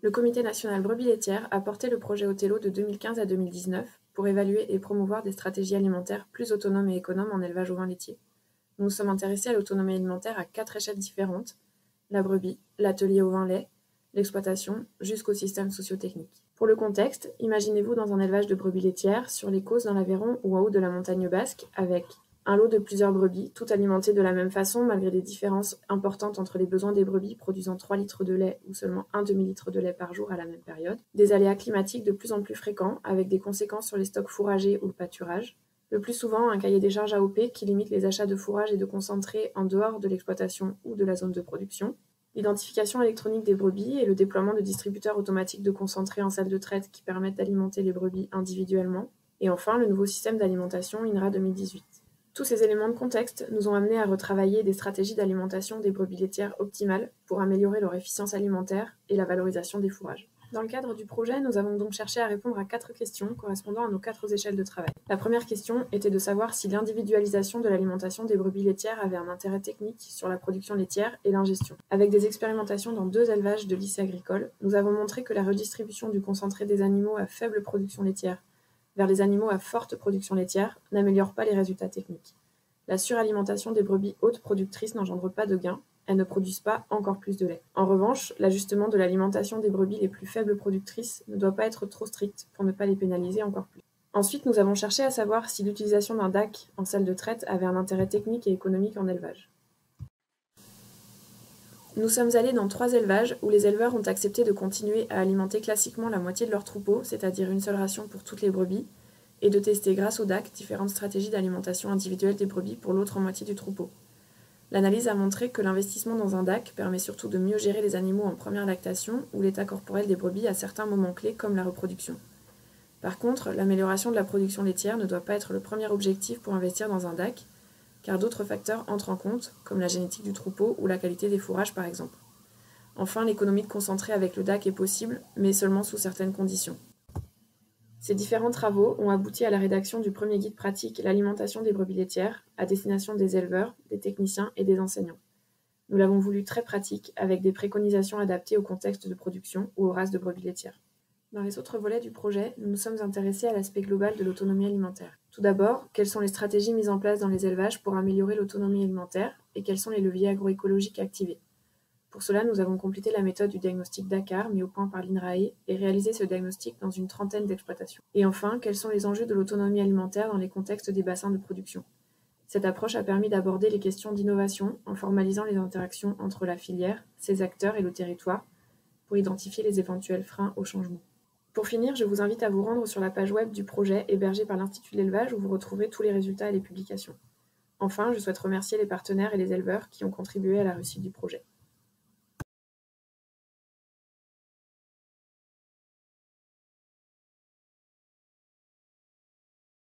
Le Comité national brebis laitières a porté le projet Othello de 2015 à 2019 pour évaluer et promouvoir des stratégies alimentaires plus autonomes et économes en élevage au vin laitier. Nous nous sommes intéressés à l'autonomie alimentaire à 4 échelles différentes: la brebis, l'atelier au vin lait, l'exploitation, jusqu'au système socio-technique. Pour le contexte, imaginez-vous dans un élevage de brebis laitières sur les Causses dans l'Aveyron ou en haut de la montagne basque, avec un lot de plusieurs brebis, toutes alimentées de la même façon malgré des différences importantes entre les besoins des brebis produisant 3 litres de lait ou seulement un demi-litre de lait par jour à la même période, des aléas climatiques de plus en plus fréquents avec des conséquences sur les stocks fourragers ou le pâturage, le plus souvent un cahier des charges AOP qui limite les achats de fourrage et de concentrés en dehors de l'exploitation ou de la zone de production, l'identification électronique des brebis et le déploiement de distributeurs automatiques de concentrés en salle de traite qui permettent d'alimenter les brebis individuellement, et enfin le nouveau système d'alimentation INRA 2018. Tous ces éléments de contexte nous ont amenés à retravailler des stratégies d'alimentation des brebis laitières optimales pour améliorer leur efficience alimentaire et la valorisation des fourrages. Dans le cadre du projet, nous avons donc cherché à répondre à 4 questions correspondant à nos 4 échelles de travail. La première question était de savoir si l'individualisation de l'alimentation des brebis laitières avait un intérêt technique sur la production laitière et l'ingestion. Avec des expérimentations dans 2 élevages de lycées agricoles, nous avons montré que la redistribution du concentré des animaux à faible production laitière vers les animaux à forte production laitière n'améliore pas les résultats techniques. La suralimentation des brebis hautes productrices n'engendre pas de gains, elles ne produisent pas encore plus de lait. En revanche, l'ajustement de l'alimentation des brebis les plus faibles productrices ne doit pas être trop strict pour ne pas les pénaliser encore plus. Ensuite, nous avons cherché à savoir si l'utilisation d'un DAC en salle de traite avait un intérêt technique et économique en élevage. Nous sommes allés dans 3 élevages où les éleveurs ont accepté de continuer à alimenter classiquement la moitié de leur troupeau, c'est-à-dire une seule ration pour toutes les brebis, et de tester grâce au DAC différentes stratégies d'alimentation individuelle des brebis pour l'autre moitié du troupeau. L'analyse a montré que l'investissement dans un DAC permet surtout de mieux gérer les animaux en première lactation ou l'état corporel des brebis à certains moments clés comme la reproduction. Par contre, l'amélioration de la production laitière ne doit pas être le premier objectif pour investir dans un DAC, car d'autres facteurs entrent en compte, comme la génétique du troupeau ou la qualité des fourrages par exemple. Enfin, l'économie de concentré avec le DAC est possible, mais seulement sous certaines conditions. Ces différents travaux ont abouti à la rédaction du premier guide pratique L'alimentation des brebis laitières, à destination des éleveurs, des techniciens et des enseignants. Nous l'avons voulu très pratique, avec des préconisations adaptées au contexte de production ou aux races de brebis laitières. Dans les autres volets du projet, nous nous sommes intéressés à l'aspect global de l'autonomie alimentaire. Tout d'abord, quelles sont les stratégies mises en place dans les élevages pour améliorer l'autonomie alimentaire et quels sont les leviers agroécologiques activés. Pour cela, nous avons complété la méthode du diagnostic Dakar mis au point par l'INRAE et réalisé ce diagnostic dans une 30aine d'exploitations. Et enfin, quels sont les enjeux de l'autonomie alimentaire dans les contextes des bassins de production. Cette approche a permis d'aborder les questions d'innovation en formalisant les interactions entre la filière, ses acteurs et le territoire pour identifier les éventuels freins au changement. Pour finir, je vous invite à vous rendre sur la page web du projet hébergé par l'Institut de l'élevage où vous retrouverez tous les résultats et les publications. Enfin, je souhaite remercier les partenaires et les éleveurs qui ont contribué à la réussite du projet.